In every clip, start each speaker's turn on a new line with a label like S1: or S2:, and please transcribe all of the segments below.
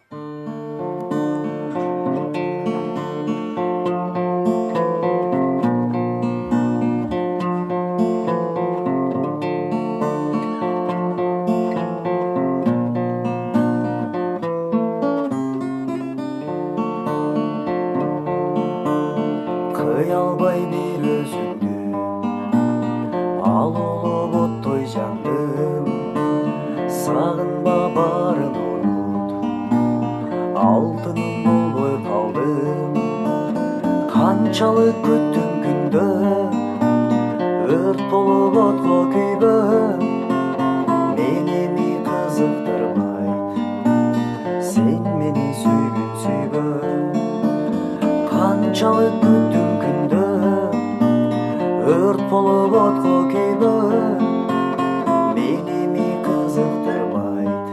S1: Кый албай бир өзүңдү, ал улуу оттой жандым. Сагынба баарын унут, алтыным болбой калдым. Канчалык күттүм күндө, өрт болуп отко күйбө. Мени кызыктырбайт, сен мени сүйгүн сүйбө. Канчалык күттүм күндө, өрт болуп отко күйбө. Мени кызыктырбайт.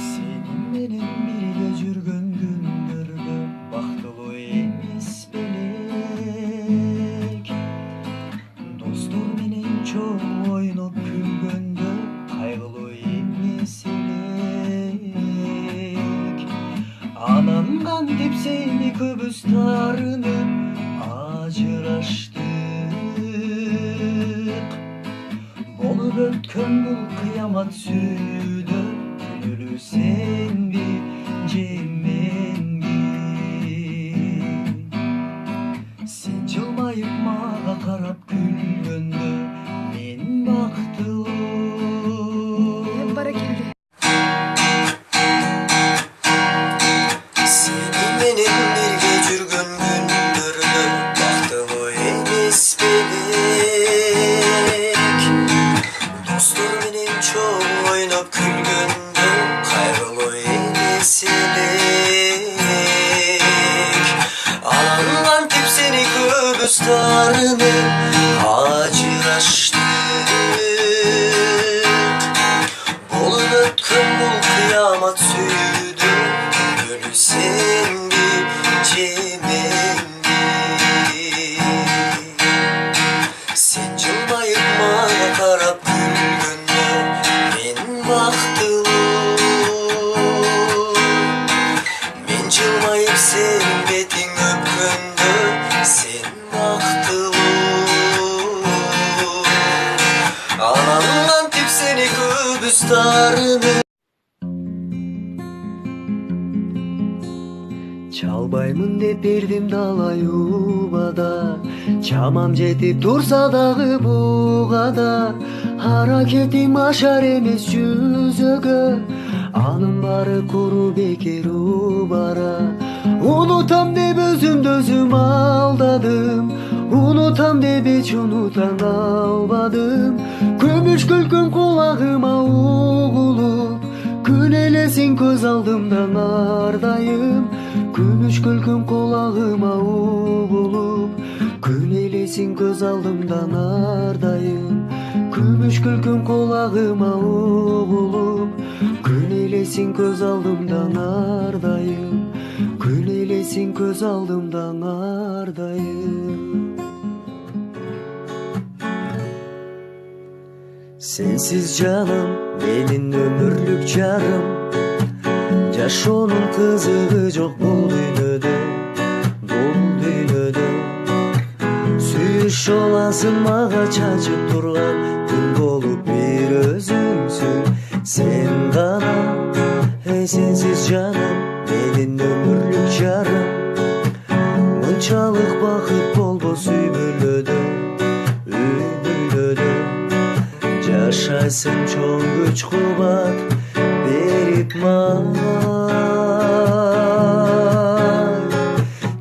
S1: Сенин менен бирге жүргөн күндөрдө бактылуу эмес белек. Достор менен чоң ойноп күлгөндө кайгылуу эмес элек. Анан кантип сени көбүз таарынып ажыраштык. Болуп өткөн бул кыямат сүйүүдө күнөөлүү сенби же менби? Сен жылмайып мага карап күлгөндө мен бактылуу.
S2: Баракелде.
S1: Сенин менен бирге жүргөн күндөрдө бактылуу эмес белек. Достор менен чоң ойноп күлгөндө кайгылуу эмес элек. Анан кантип сени көбүз таарынып ажыраштык. Болуп өткөн бул кыямат сүйүүдө күнөөлүү сенби же менби? Сен жылмайып мага карап күлгөндө мен бактылуу. Мен жылмайып сен бетиң өпкөндө сен бактылуу. Анан кантип сени көбүз таарынып. Чалбаймын деп бердим далай убада, чамам жетип турса дагы бугада. Аракетим ашар эмес жүзөгө, анын баары куру бекер убара. Унутам деп өзүмдү өзүм алдадым, унутам деп эч унута албадым. Күмүш күлкүң кулагыма угулуп, күн элесиң көз алдымдан ардайым. Күмүш күлкүң кулагыма угулуп, күн элесиң көз алдымдан ардайым. Күмүш күлкүң кулагыма угулуп, күн элесиң көз алдымдан ардайым. Күн элесиң көз алдымдан ардайым. Сенсиз жаным менин өмүрлүк жарым, жашоонун кызыгы жок бул дүйнөдө, бул дүйнөдө. Сүйүш оласың мага чачып турган күн болуп бир өзүңсүң сен гана. Сенсиз жаным менин өмүрлүк жарым, мынчалык бакыт болбос үй бүлөдө, үй бүлөдө. Жашайсың чоң күч кубат берип мага.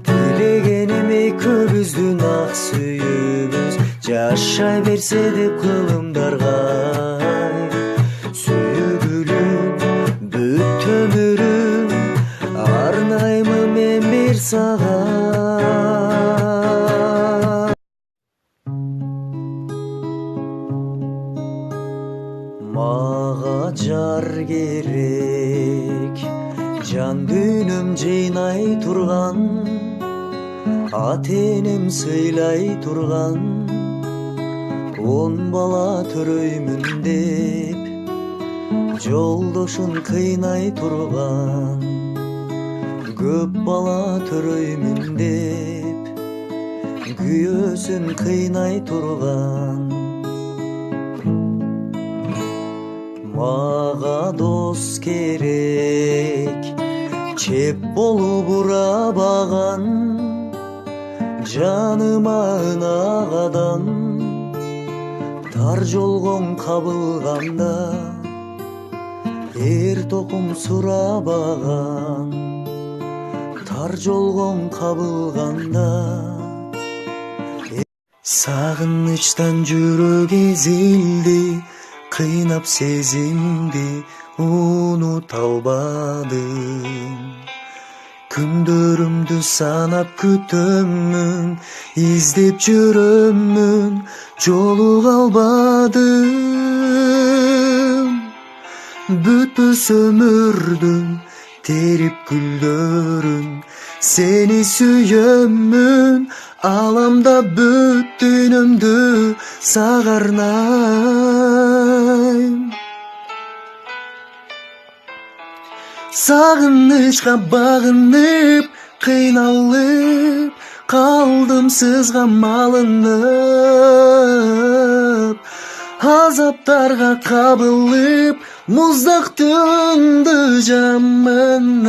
S1: Тилегеним экөөбүздүн ак сүйүүбүз жашай берсе деп кылымдарга. Сүйгүлүм бүт өмүрүм арнаймын мен бир сага. Мага жар керек, жан дүйнөм жыйнай турган, ата энем сыйлай турган. он бала төрөймүн деп жолдошун кыйнай турган, көп бала төрөймүн деп күйөөсүн кыйнай турган. Мага дос керек, чеп болуп урабаган, жаныма ынagaдан, тар жолгон кабылганда эр токум сурабаган, тар жолгон кабылганда. Сагынычтан жүрөк эзилди, кыйнап сезимди унута албадым. Күндөрүмдү санап күтөмүн, издеп жүрөмүн, жолуга албадым. Бүтпөс өмүрдүн терип гүлдөрүн, сени сүйөмүн, аламда бүт дүйнөмдү сага арнайм. Сагынычка багынып, кыйналып калдым сызга малынып, азаптарга кабылып, муздак түндү жамынып.